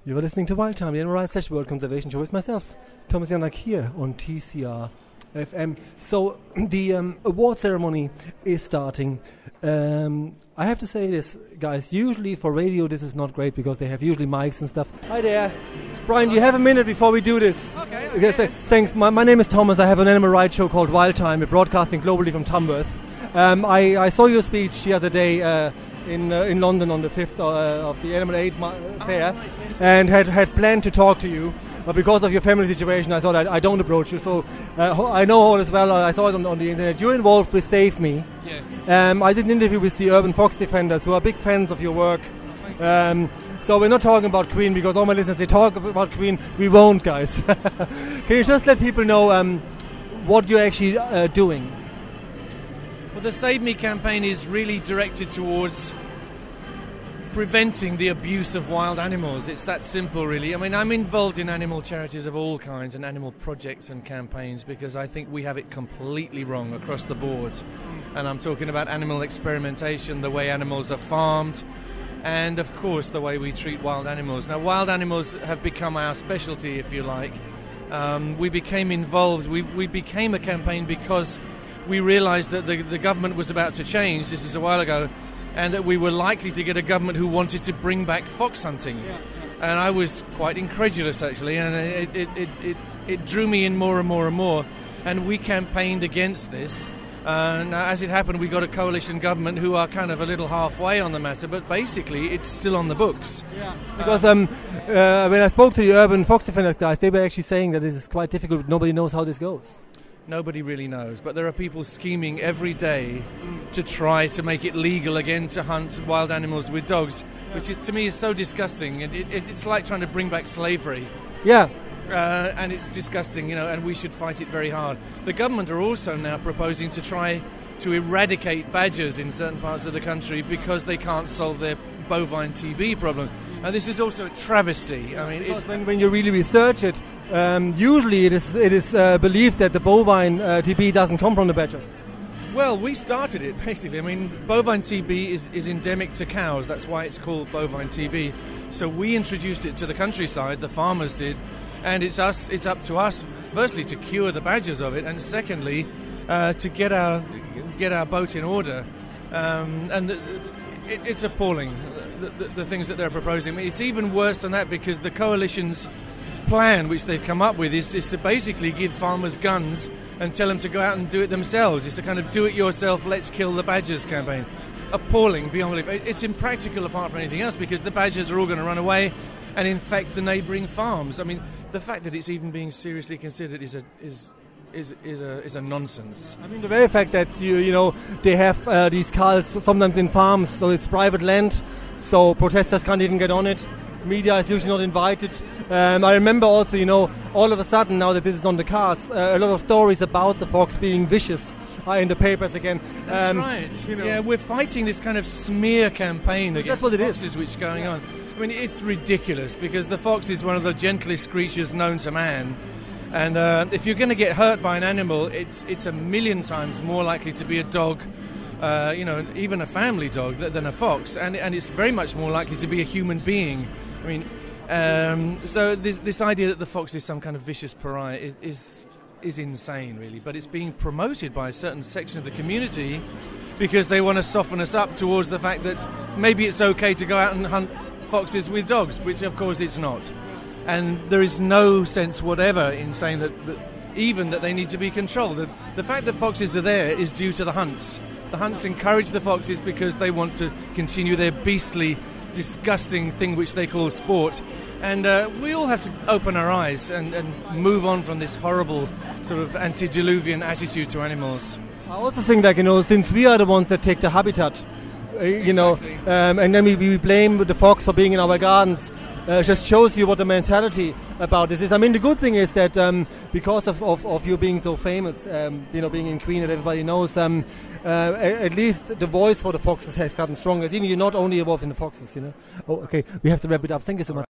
You are listening to Wildtime, the Animal World Conservation Show with myself, Thomas Janak, here on TCR FM. So the award ceremony is starting. I have to say this, guys. Usually for radio, this is not great because they have usually mics and stuff. Hi there, Brian. You have a minute before we do this? Okay. Thanks. My name is Thomas. I have an animal rights show called Wildtime. We're broadcasting globally from Tamworth. I saw your speech the other day. In London on the 5th of the Animal Aid Fair, and had planned to talk to you, but because of your family situation, I thought I don't approach you. So I know all as well. I saw it on the internet. You're involved with Save Me. Yes. I did an interview with the urban fox defenders, who are big fans of your work. So we're not talking about Queen, because all my listeners, they talk about Queen. We won't, guys. Can you just let people know what you're actually doing? Well, the Save Me campaign is really directed towards preventing the abuse of wild animals. It's that simple, really. I mean, I'm involved in animal charities of all kinds and animal projects and campaigns because I think we have it completely wrong across the board. And I'm talking about animal experimentation, the way animals are farmed, and, of course, the way we treat wild animals. Now, wild animals have become our specialty, if you like. We became involved. We became a campaign because we realised that the government was about to change. This is a while ago. And that we were likely to get a government who wanted to bring back fox hunting. Yeah. And I was quite incredulous, actually, and it drew me in more and more and more. And we campaigned against this. Now, as it happened, we got a coalition government who are kind of a little halfway on the matter, but basically it's still on the books. Yeah. Because when I spoke to the urban fox defenders guys, they were actually saying that it is quite difficult. Nobody knows how this goes. Nobody really knows, but there are people scheming every day to try to make it legal again to hunt wild animals with dogs, which is, to me, is so disgusting. It's like trying to bring back slavery. Yeah. And it's disgusting, and we should fight it very hard. The government are also now proposing to try to eradicate badgers in certain parts of the country because they can't solve their bovine TB problem. And this is also a travesty. I mean, when you really research it, usually it is believed that the bovine TB doesn't come from the badger. Well, we started it, basically. I mean, bovine TB is endemic to cows. That's why it's called bovine TB. So we introduced it to the countryside, the farmers did, and it's up to us, firstly, to cure the badgers of it, and secondly, to get our boat in order. It's appalling, the things that they're proposing. It's even worse than that because the coalition's plan, which they've come up with, is to basically give farmers guns and tell them to go out and do it themselves. It's a kind of do-it-yourself, let's kill the badgers campaign. Appalling, beyond belief. It's impractical apart from anything else because the badgers are all going to run away and infect the neighbouring farms. I mean, the fact that it's even being seriously considered is a nonsense. I mean, the very fact that they have these culls sometimes in farms, so it's private land, so protesters can't even get on it. Media is usually not invited. I remember also, all of a sudden, now that this is on the cards, a lot of stories about the fox being vicious are in the papers again. That's right. Yeah, we're fighting this kind of smear campaign against foxes which is going on. I mean, it's ridiculous because the fox is one of the gentlest creatures known to man. And if you're going to get hurt by an animal, it's a million times more likely to be a dog, even a family dog, than a fox. And it's very much more likely to be a human being. I mean, so this idea that the fox is some kind of vicious pariah is insane, really. But it's being promoted by a certain section of the community because they want to soften us up towards the fact that maybe it's okay to go out and hunt foxes with dogs, which of course it's not. And there is no sense whatever in saying that they need to be controlled. The fact that foxes are there is due to the hunts. The hunts encourage the foxes because they want to continue their beastly, disgusting thing which they call sport. And we all have to open our eyes and move on from this horrible sort of antediluvian attitude to animals. I also think that, since we are the ones that take the habitat, exactly. And then we blame the fox for being in our gardens, just shows you what the mentality about this is. I mean, the good thing is that because of you being so famous, being in Queen that everybody knows, at least the voice for the foxes has gotten stronger. You're not only involved in the foxes, Oh, okay, we have to wrap it up. Thank you so much.